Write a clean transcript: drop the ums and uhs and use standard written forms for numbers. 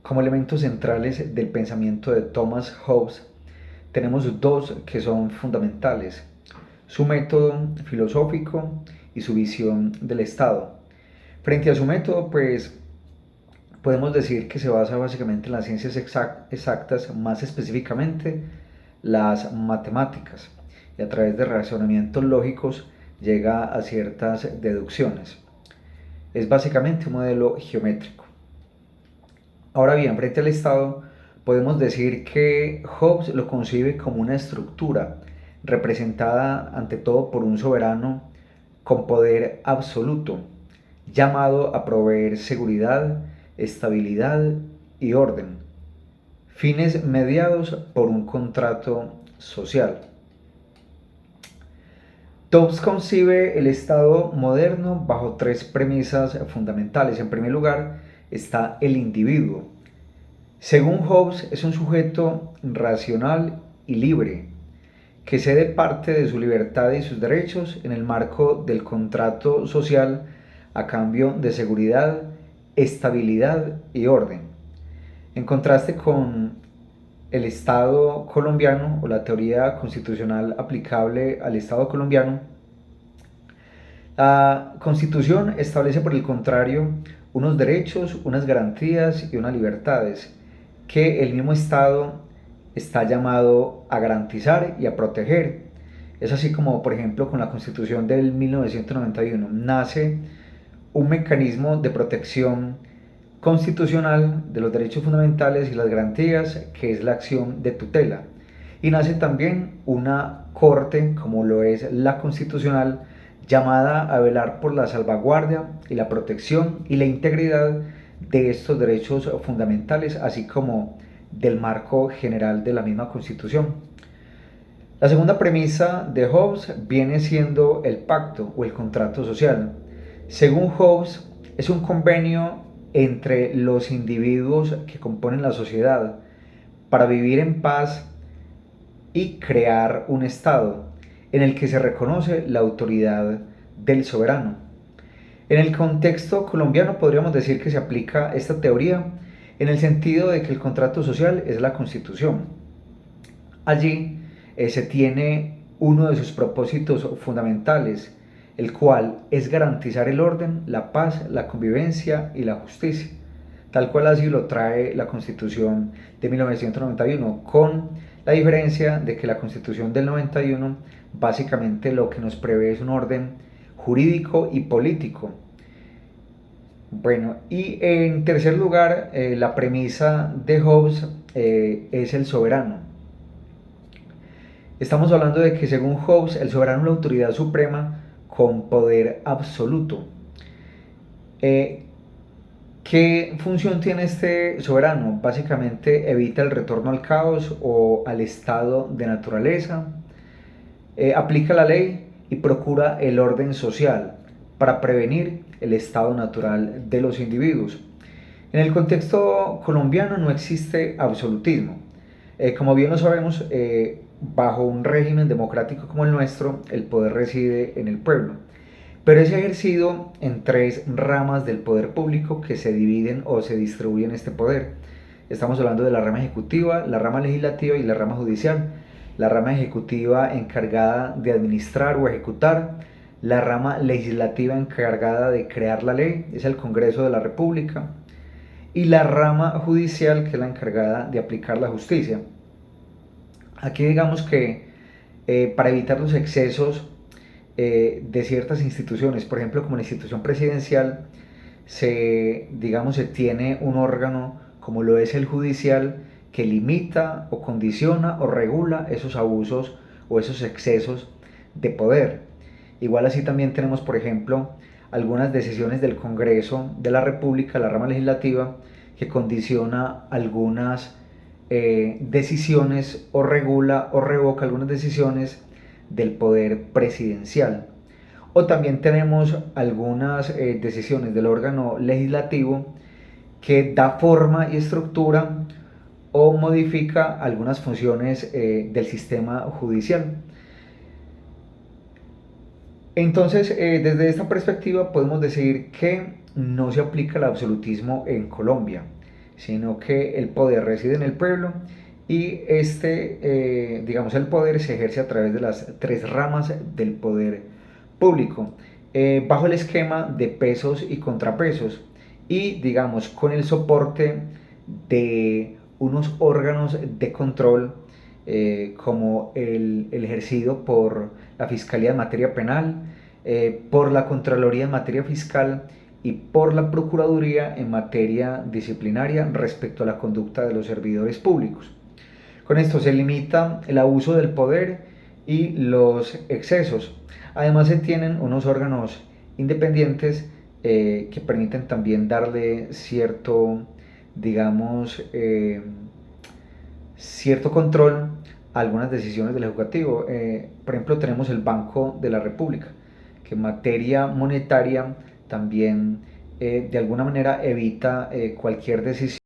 Como elementos centrales del pensamiento de Thomas Hobbes, tenemos dos que son fundamentales: su método filosófico y su visión del Estado. Frente a su método, pues podemos decir que se basa básicamente en las ciencias exactas, más específicamente las matemáticas, y a través de razonamientos lógicos llega a ciertas deducciones. Es básicamente un modelo geométrico. Ahora bien, frente al Estado, podemos decir que Hobbes lo concibe como una estructura representada ante todo por un soberano con poder absoluto, llamado a proveer seguridad, estabilidad y orden, fines mediados por un contrato social. Hobbes concibe el Estado moderno bajo tres premisas fundamentales. En primer lugar está el individuo. Según Hobbes, es un sujeto racional y libre, que cede parte de su libertad y sus derechos en el marco del contrato social a cambio de seguridad, estabilidad y orden. En contraste con el Estado colombiano o la teoría constitucional aplicable al Estado colombiano, la Constitución establece por el contrario unos derechos, unas garantías y unas libertades que el mismo Estado está llamado a garantizar y a proteger. Es así como, por ejemplo, con la Constitución del 1991 nace un mecanismo de protección constitucional de los derechos fundamentales y las garantías, que es la acción de tutela. Y nace también una corte, como lo es la constitucional, llamada a velar por la salvaguardia y la protección y la integridad de estos derechos fundamentales, así como del marco general de la misma Constitución. La segunda premisa de Hobbes viene siendo el pacto o el contrato social. Según Hobbes, es un convenio entre los individuos que componen la sociedad para vivir en paz y crear un Estado en el que se reconoce la autoridad del soberano. En el contexto colombiano podríamos decir que se aplica esta teoría en el sentido de que el contrato social es la Constitución. Allí se tiene uno de sus propósitos fundamentales, el cual es garantizar el orden, la paz, la convivencia y la justicia, tal cual así lo trae la Constitución de 1991, con la diferencia de que la Constitución del 91 básicamente lo que nos prevé es un orden jurídico y político. Bueno, y en tercer lugar, la premisa de Hobbes es el soberano. Estamos hablando de que según Hobbes, el soberano es la autoridad suprema con poder absoluto. ¿Qué función tiene este soberano? Básicamente evita el retorno al caos o al estado de naturaleza, aplica la ley y procura el orden social para prevenir el estado natural de los individuos. En el contexto colombiano no existe absolutismo. Como bien lo sabemos, bajo un régimen democrático como el nuestro, el poder reside en el pueblo, pero es ejercido en tres ramas del poder público que se dividen o se distribuyen este poder. Estamos hablando de la rama ejecutiva, la rama legislativa y la rama judicial. La rama ejecutiva encargada de administrar o ejecutar, la rama legislativa encargada de crear la ley, es el Congreso de la República, y la rama judicial, que es la encargada de aplicar la justicia. Aquí digamos que para evitar los excesos de ciertas instituciones, por ejemplo como la institución presidencial, se tiene un órgano como lo es el judicial, que limita o condiciona o regula esos abusos o esos excesos de poder. Igual así también tenemos, por ejemplo, algunas decisiones del Congreso de la República, la rama legislativa, que condiciona algunas decisiones o regula o revoca algunas decisiones del poder presidencial. O también tenemos algunas decisiones del órgano legislativo que da forma y estructura o modifica algunas funciones del sistema judicial. Entonces, desde esta perspectiva podemos decir que no se aplica el absolutismo en Colombia, sino que el poder reside en el pueblo y digamos, el poder se ejerce a través de las tres ramas del poder público, bajo el esquema de pesos y contrapesos y, digamos, con el soporte de unos órganos de control como el ejercido por la Fiscalía en materia penal, por la Contraloría en materia fiscal y por la Procuraduría en materia disciplinaria respecto a la conducta de los servidores públicos. Con esto se limita el abuso del poder y los excesos. Además se tienen unos órganos independientes que permiten también darle cierto, digamos, cierto control a algunas decisiones del Ejecutivo. Por ejemplo, tenemos el Banco de la República, que en materia monetaria también de alguna manera evita cualquier decisión